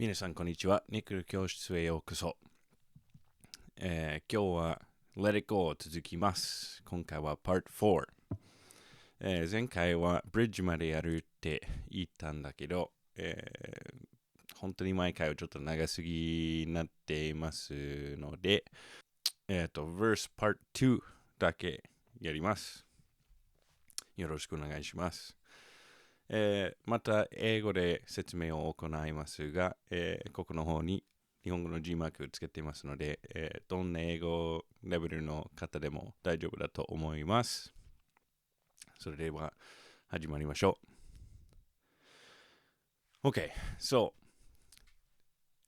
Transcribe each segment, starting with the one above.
皆さんこんにちは。ニクル教室へようこそ。今日は Let It Go 続きます。今回は Part 4。前回はブリッジまでやるって言ったんだけど、本当に毎回はちょっと長すぎになっていますので、Verse Part 2だけやります。よろしくお願いします。また英語で説明を行いますが、ここの方に日本語の G マークをつけていますので、どんな英語レベルの方でも大丈夫だと思います。それでは始まりましょう。Okay, so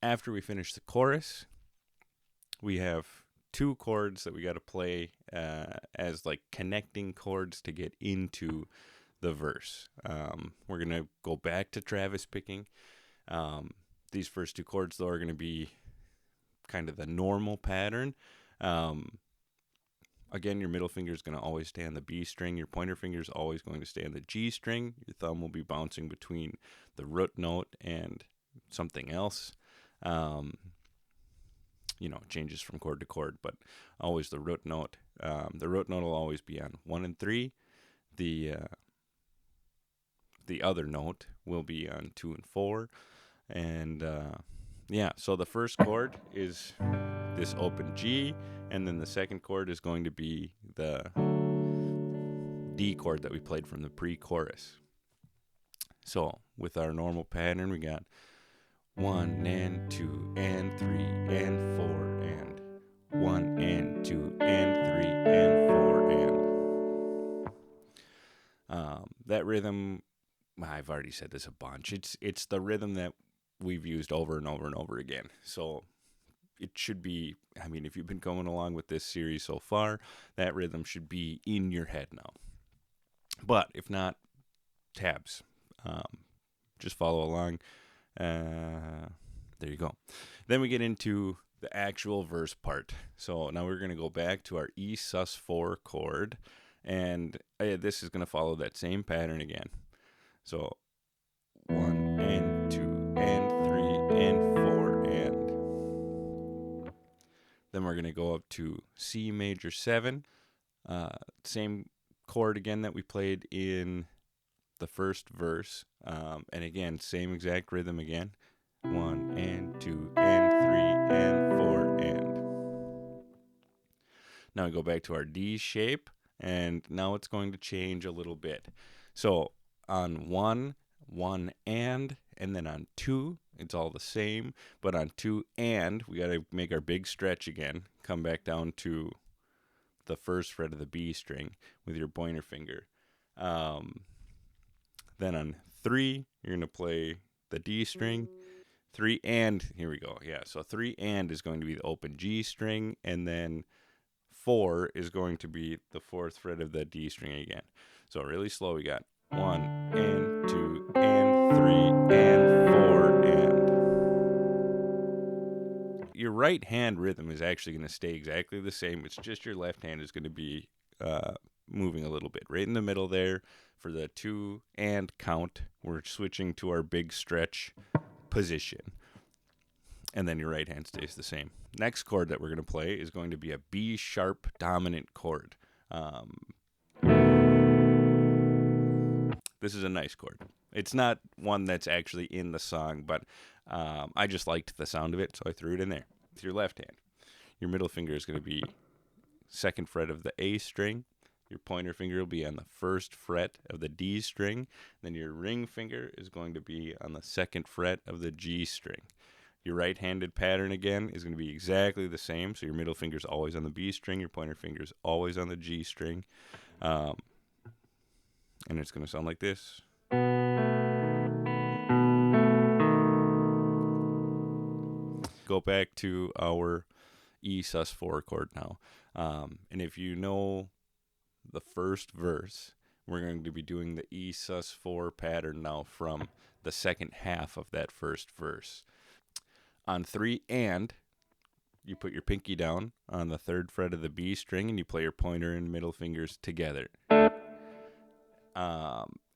after we finish the chorus, we have two chords that we got to play as like connecting chords to get into the verse. We're going to go back to Travis picking. These first two chords, though, are going to be kind of the normal pattern. Again, your middle finger is going to always stay on the B string. Your pointer finger is always going to stay on the G string. Your thumb will be bouncing between the root note and something else. It changes from chord to chord, but always the root note. The root note will always be on 1 and 3. The other note will be on 2 and 4. And so the first chord is this open G, and then the second chord is going to be the D chord that we played from the pre-chorus. So with our normal pattern, we got 1 and 2 and 3 and 4 and 1 and 2 and 3 and 4 and that rhythm, I've already said this a bunch. It's the rhythm that we've used over and over and over again. So it should be, if you've been going along with this series so far, that rhythm should be in your head now. But if not, tabs. Just follow along. There you go. Then we get into the actual verse part. So now we're going to go back to our E sus4 chord. And this is going to follow that same pattern again. So 1 and 2 and 3 and 4 and then we're going to go up to C major 7. Same chord again that we played in the first verse. And again, same exact rhythm again. 1 and 2 and 3 and 4 and. Now we go back to our D shape, and now it's going to change a little bit. So on 1 and then on 2, it's all the same. But on 2 and, we got to make our big stretch again. Come back down to the first fret of the B string with your pointer finger. Then on 3, you're going to play the D string. 3 and, here we go. Yeah, so 3 and is going to be the open G string, and then 4 is going to be the fourth fret of the D string again. So really slow, we got 1 and 2 and 3 and 4 and. Your right hand rhythm is actually going to stay exactly the same. It's just your left hand is going to be moving a little bit. Right in the middle there for the 2 and count, we're switching to our big stretch position. And then your right hand stays the same. Next chord that we're going to play is going to be a B sharp dominant chord. This is a nice chord. It's not one that's actually in the song, but I just liked the sound of it, so I threw it in there. With your left hand, your middle finger is going to be second fret of the A string. Your pointer finger will be on the first fret of the D string. Then your ring finger is going to be on the second fret of the G string. Your right-handed pattern, again, is going to be exactly the same. So your middle finger is always on the B string. Your pointer finger is always on the G string. And it's going to sound like this. Go back to our E sus4 chord now. And if you know the first verse, we're going to be doing the E sus4 pattern now from the second half of that first verse. On 3 and, you put your pinky down on the third fret of the B string and you play your pointer and middle fingers together.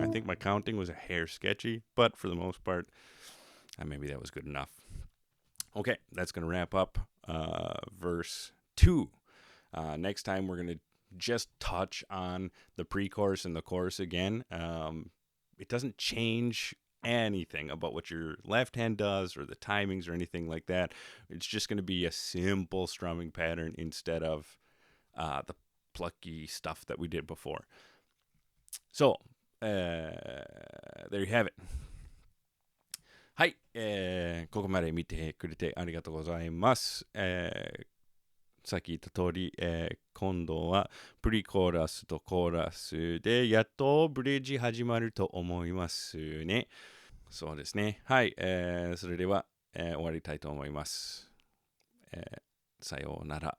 I think my counting was a hair sketchy, but for the most part, maybe that was good enough. Okay, that's going to wrap up verse 2. Next time, we're going to just touch on the pre-chorus and the chorus again. it doesn't change anything about what your left hand does or the timings or anything like that. It's just going to be a simple strumming pattern instead of the plucky stuff that we did before. So, there you have it. はい、ここまで見てくれてありがとうございます。さっき言った通り、今度はプリコーラスとコーラスでやっとブリッジ始まると思いますね。そうですね。はい、それでは、終わりたいと思います。さようなら。